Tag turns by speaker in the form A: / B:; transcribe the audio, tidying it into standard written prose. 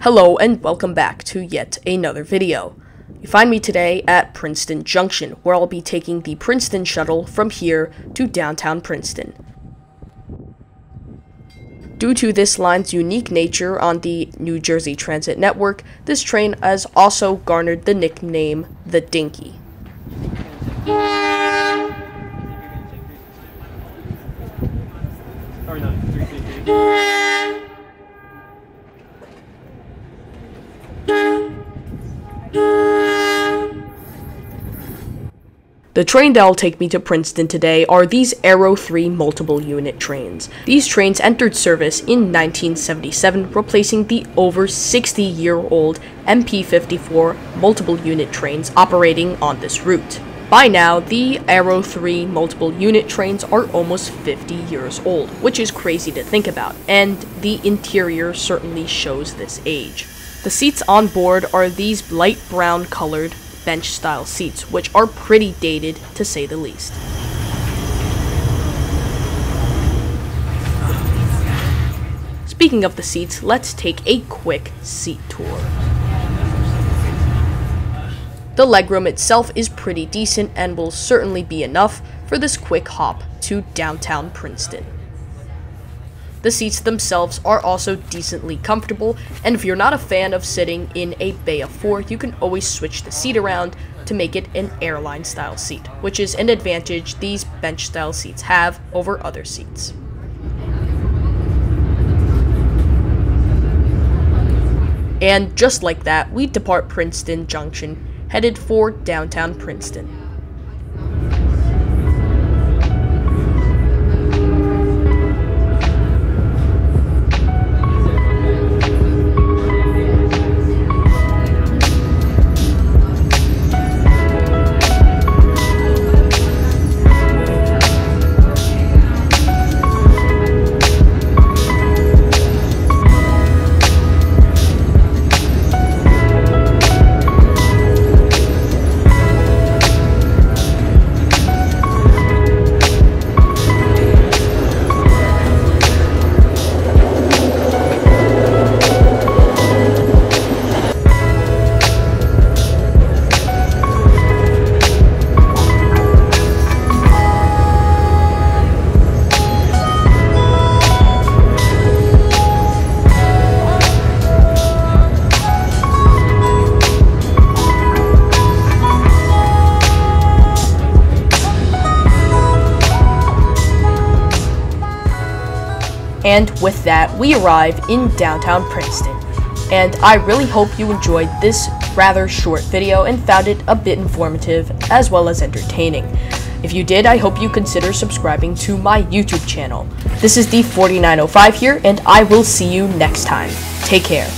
A: Hello and welcome back to yet another video. You find me today at Princeton Junction, where I'll be taking the Princeton shuttle from here to downtown Princeton. Due to this line's unique nature on the New Jersey Transit network, this train has also garnered the nickname the Dinky. The train that'll take me to Princeton today are these Aero 3 multiple unit trains. These trains entered service in 1977, replacing the over 60-year-old MP54 multiple unit trains operating on this route. By now, the Aero 3 multiple unit trains are almost 50 years old, which is crazy to think about, and the interior certainly shows this age. The seats on board are these light brown colored bench style seats, which are pretty dated to say the least. Speaking of the seats, let's take a quick seat tour. The legroom itself is pretty decent and will certainly be enough for this quick hop to downtown Princeton. The seats themselves are also decently comfortable, and if you're not a fan of sitting in a bay of 4, you can always switch the seat around to make it an airline style seat, which is an advantage these bench style seats have over other seats. And just like that, we depart Princeton Junction, headed for downtown Princeton. And with that, we arrive in downtown Princeton. And I really hope you enjoyed this rather short video and found it a bit informative as well as entertaining. If you did, I hope you consider subscribing to my YouTube channel. This is the 4905 here, and I will see you next time. Take care.